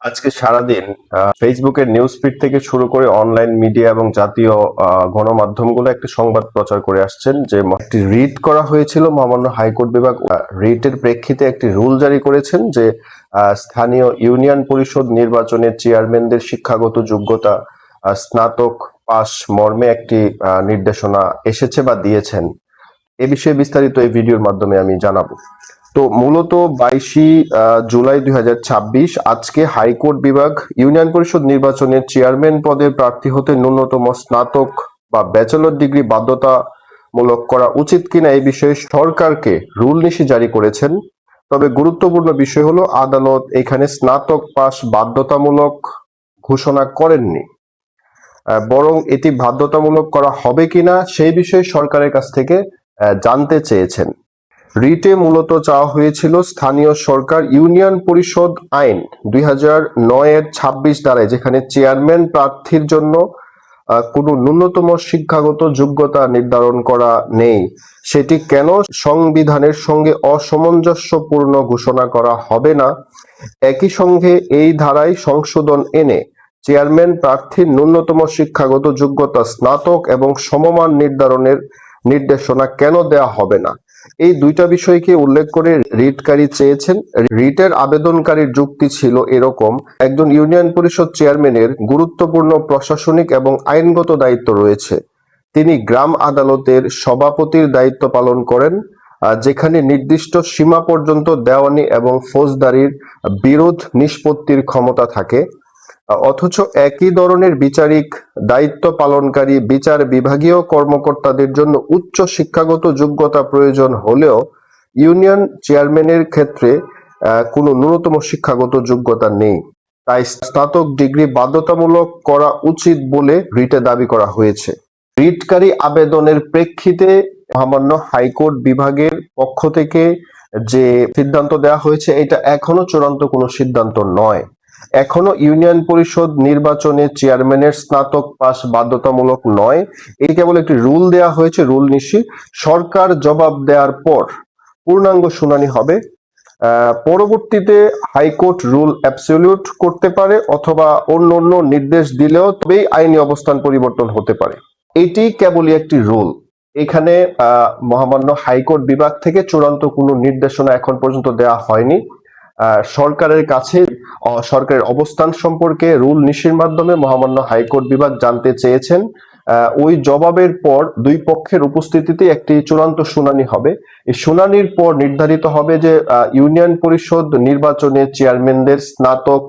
আজকে সারাদিন ফেসবুকের নিউজ ফিড থেকে শুরু করে অনলাইন মিডিয়া এবং জাতীয় গণমাধ্যমগুলো একটি সংবাদ প্রচার করে আসছেন যে একটি রিট করা হয়েছিল মহামান্য হাইকোর্ট বিভাগ রিটের প্রেক্ষিতে একটি রুল জারি করেছেন যে স্থানীয় ইউনিয়ন পরিষদ নির্বাচনের চেয়ারম্যানদের শিক্ষাগত যোগ্যতা স্নাতক পাস মর্মে একটি নির্দেশনা এসেছে বা দিয়েছেন। এ বিষয়ে বিস্তারিত এই ভিডিওর মাধ্যমে আমি জানাবো। তো মূলত 22 জুলাই 2026 আজকে হাইকোর্ট বিভাগ ইউনিয়ন পরিষদ নির্বাচনের চেয়ারম্যান পদে প্রার্থী হতে ন্যূনতম স্নাতক বা ব্যাচেলর ডিগ্রি বাধ্যতামূলক করা উচিত কিনা এই বিষয়ে সরকারকে রুল নিশি জারি করেছেন। তবে গুরুত্বপূর্ণ বিষয় হলো আদালত এখানে স্নাতক পাস বাধ্যতামূলক ঘোষণা করেননি, বরং এটি বাধ্যতামূলক করা হবে কিনা সেই বিষয়ে সরকারের কাছ থেকে জানতে চেয়েছেন। রিটে মূলত চাওয়া হয়েছিল স্থানীয় সরকার ইউনিয়ন পরিষদ আইন 2009-এর 26 ধারায় যেখানে চেয়ারম্যান প্রার্থীর জন্য কোনো ন্যূনতম শিক্ষাগত যোগ্যতা নির্ধারণ করা নেই, সেটি কেন সংবিধানের সঙ্গে অসামঞ্জস্যপূর্ণ ঘোষণা করা হবে না। একই সঙ্গে এই ধারায় সংশোধন এনে চেয়ারম্যান প্রার্থীর ন্যূনতম শিক্ষাগত যোগ্যতা স্নাতক এবং সমমান নির্ধারণের নির্দেশনা কেন দেয়া হবে না, এই দুইটা বিষয়কে উল্লেখ করে রিটকারী চেয়েছেন। রিটের আবেদনকারীর যুক্তি ছিল এরকম: একজন ইউনিয়ন পরিষদ চেয়ারম্যানের গুরুত্বপূর্ণ প্রশাসনিক এবং আইনগত দায়িত্ব রয়েছে। তিনি গ্রাম আদালতের সভাপতির দায়িত্ব পালন করেন, যেখানে নির্দিষ্ট সীমা পর্যন্ত দেওয়ানি এবং ফৌজদারির বিরোধ নিষ্পত্তির ক্ষমতা থাকে। অথচ একই ধরনের বিচারিক দায়িত্ব পালনকারী বিচার বিভাগীয় কর্মকর্তাদের জন্য উচ্চ শিক্ষাগত যোগ্যতা প্রয়োজন হলেও ইউনিয়ন চেয়ারম্যানের ক্ষেত্রে কোনো ন্যূনতম শিক্ষাগত যোগ্যতা নেই। তাই স্নাতক ডিগ্রি বাধ্যতামূলক করা উচিত বলে রিটে দাবি করা হয়েছে। রিটকারী আবেদনের প্রেক্ষিতে মহামান্য হাইকোর্ট বিভাগের পক্ষ থেকে যে সিদ্ধান্ত দেওয়া হয়েছে এটা এখনো চূড়ান্ত কোনো সিদ্ধান্ত নয়। এখনো ইউনিয়ন পরিষদ নির্বাচনে চেয়ারম্যানের স্নাতক পাস বাধ্যতামূলক নয়, এটি কেবল একটি রুল দেওয়া হয়েছে, রুল নিশি। সরকার জবাব দেওয়ার পর পূর্ণাঙ্গ শুনানি হবে। পরবর্তীতে হাইকোর্ট রুল অ্যাবসলিউট করতে পারে অথবা অন্য অন্য নির্দেশ দিলেও তবেই আইনি অবস্থান পরিবর্তন হতে পারে। এটি কেবলই একটি রুল। এখানে মহামান্য হাইকোর্ট বিভাগ থেকে চূড়ান্ত কোনো নির্দেশনা এখন পর্যন্ত দেওয়া হয়নি। সরকারের কাছে সরকারের অবস্থান সম্পর্কে রুল নিশির মাধ্যমে মহামান্য হাইকোর্ট বিভাগ জানতে চেয়েছেন। ওই জবাবের পর দুই পক্ষের উপস্থিতিতে একটি চূড়ান্ত শুনানি হবে। এই শুনানির পর নির্ধারিত হবে যে ইউনিয়ন পরিষদ নির্বাচনে চেয়ারম্যানদের স্নাতক